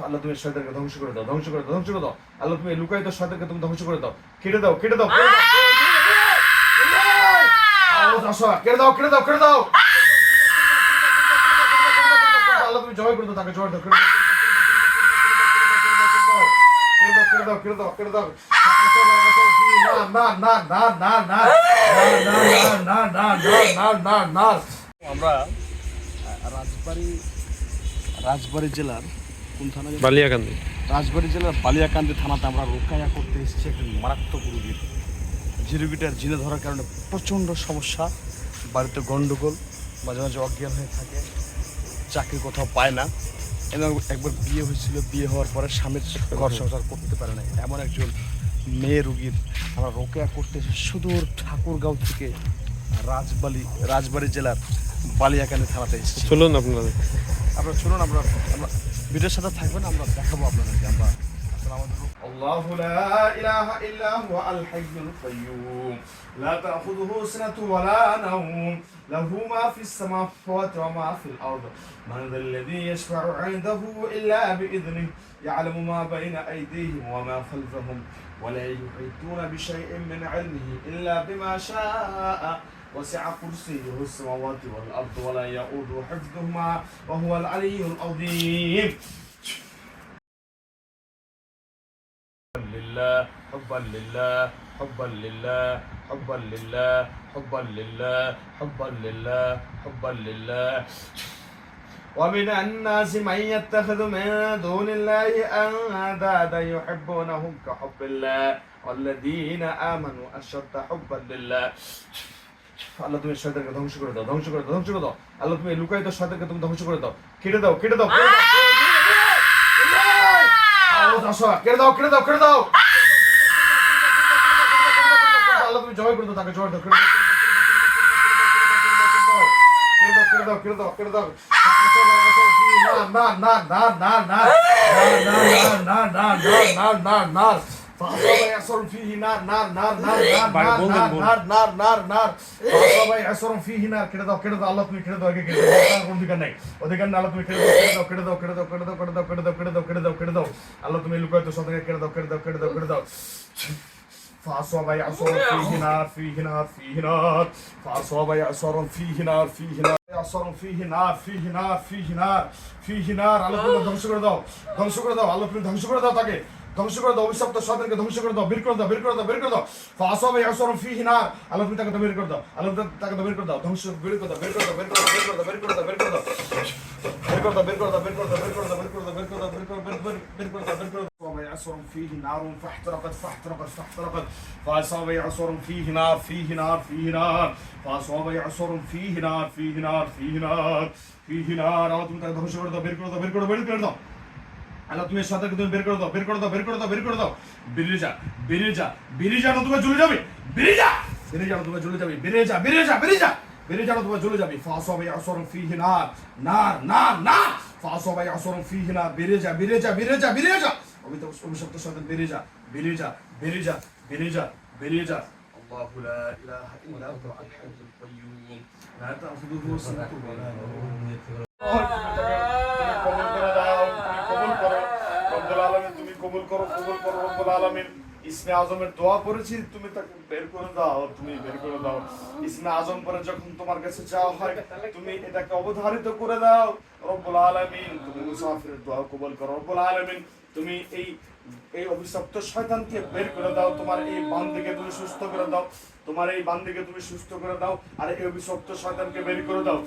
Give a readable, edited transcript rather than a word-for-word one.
আল্লাহ তুমি শয়তানকে ধ্বংস করে দাও, ধ্বংস করে দাও, ধ্বংস করে দাও। আল্লাহ তুমি লুকায়িত শয়তানকে তুমি ধ্বংস করে দাও, কেটে দাও, কেটে দাও, কেটে দাও, কেটে দাও, কেটে দাও। আল্লাহ তুমি জয় করে দাও, তাকে জয় দাও, কেটে দাও, কেটে দাও, কেটে দাও, কেটে দাও। আমরা রাজবাড়ী জেলার কোন থানা? বালিয়াকান্দি। রাজবাড়ী জেলার বালিয়াকান্দি থানাতে আমরা রোকায়া করতে এসেছি একজন মারাত্মক রোগীর। যে রোগীটার জিনে ধরার কারণে প্রচণ্ড সমস্যা, বাড়িতে গন্ডগোল, মাঝে মাঝে অজ্ঞান হয়ে থাকে, চাকরি কোথাও পায় না। এবং একবার বিয়ে হয়েছিল, বিয়ে হওয়ার পরে স্বামীর ঘর সংসার করতে পারে না, এমন একজন মেয়ে রোগীর আমরা রোকেয়া করতে এসেছি সুদূর ঠাকুরগাঁও থেকে রাজবাড়ী জেলার বালিয়াকান্দি থানাতে এসেছি। চলুন আপনাদের, আপনারা শুনুন, আমরা ভিডিওর সাথে থাকবেন, আমরা দেখাবো আপনাদেরকে। আমরা الله لا إله إلا هو الحي القيوم لا تأخذه سنة ولا نوم له ما في السماوات وما في الأرض من ذا الذي يشفع عنده إلا بإذنه يعلم ما بين أيديهم وما خلفهم ولا يحيطون بشيء من علمه إلا بما شاء وسع كرسيه السماوات والأرض ولا يؤوده حفظهما وهو العلي العظيم لله حبا لله حبا لله حبا لله حبا لله حبا لله حبا لله ومن الناس من يتخذ من دون الله أندادا يحبونهم كحب الله والذين آمنوا أشد حبا لله আল্লাহ তুমি শয়তানকে ধ্বংস করে দাও, ধ্বংস করে দাও, ধ্বংস করে দাও। আল্লাহ তুমি লুকায়িত শয়তানকে তুমি ধ্বংস করে দাও, কেটে দাও, কেটে দাও, কেটে দাও, কেটে দাও, কেটে দাও। আল্লাহ তুমি জয় করে দাও, তাকে জয় দাও, কেটে দাও, কেটে দাও, কেটে দাও। فأصاب يعصر فيه نار نار نار نار نار نار نار نار نار نار فأصاب يعصر فيه نار কেটে দাও, কেটে দাও। আল্লাহ তুমি কেটে দাও, আগে কেটে দাও, কোনো অধিকার নাই, অধিকার না। আল্লাহ তুমি কেটে দাও, কেটে দাও, কেটে দাও, কেটে দাও, কেটে দাও, কেটে দাও, কেটে দাও, কেটে দাও, কেটে দাও। আল্লাহ তুমি লুকায়িত শয়তানকে কেটে দাও, কেটে দাও, কেটে দাও, কেটে দাও। فأصاب يعصر فيه نار فيه نار فيه نار فأصاب يعصر فيه نار فيه نار يعصر فيه نار فيه نار فيه نار فيه نار আল্লাহ তুমি ধ্বংস করে দাও, ধ্বংস করে দাও। আল্লাহ তুমি ধ্বংস করে দাও, তাকে ধ্বংস করে দাও, অভিশপ্ত শয়তানকে ধ্বংস করে দাও, বের করে দাও, বের করে দাও, বের করে দাও। ফাসাবা ইয়াসরু ফিহি নার আল্লাহ তুমি তাকে বের করে দাও, আল্লাহ তাকে বের করে দাও, ধ্বংস বের করে দাও, বের করে দাও, বের করে দাও, বের করে দাও, বের করে দাও, বের করে দাও, বের করে দাও, বের করে দাও, বের করে দাও, বের করে দাও, বের করে দাও, বের করে দাও, বের করে দাও, বের করে দাও, বের করে দাও। فأصاب يعصر فيه نار فاحترقت فاحترقت فاحترقت فأصاب يعصر فيه نار فيه نار فيه نار فأصاب يعصر فيه نار فيه نار فيه نار فيه نار আল্লাহ তুমি তাকে ধ্বংস করে দাও, বের করে দাও, বের করে দাও, বের করে দাও। আল্লাহ তুমি শয়তানকে তুমি বের করে দাও, বের করে দাও, বের করে দাও, বের করে দাও। বেরিয়ে যা, বেরিয়ে যা, বেরিয়ে যা, তুমি জ্বলে যাবে, বেরিয়ে যা, বেরিয়ে যা, তুমি জ্বলে যাবে, বেরিয়ে যা, বেরিয়ে যা, বেরিয়ে যা, বেরিয়ে যা, তুমি জ্বলে যাবে। ফাসাবা ইয়াসরু ফিহি নার নার নার নার ফাসাবা ইয়াসরু ফিহি নার বেরিয়ে যা, বেরিয়ে যা, বেরিয়ে যা, বেরিয়ে যা। অভিশপ্ত শয়তান বেরিয়ে যা, বেরিয়ে যা, বেরিয়ে যা, বেরিয়ে যা, বেরিয়ে যা। الله لا إله إلا هو الحي القيوم لا تأخذه سنة ولا نوم কবুল করো, কবুল করো রব্বুল আলামিন। ইসমে আজমের দোয়া করেছি, তুমি তাকে বের করে দাও, তুমি বের করে দাও। ইসমে আজম পরে যখন তোমার কাছে চাওয়া হয়, তুমি এটাকে অবধারিত করে দাও রব্বুল আলামিন। তুমি মুসাফিরের দোয়া কবুল করো রব্বুল আলামিন। তুমি এই অভিশপ্ত শয়তানকে বের করে দাও, তোমার এই বান্দিকে তুমি সুস্থ করে দাও, তোমার এই বান্দিকে তুমি সুস্থ করে দাও, আর এই অভিশপ্ত শয়তানকে বের করে দাও।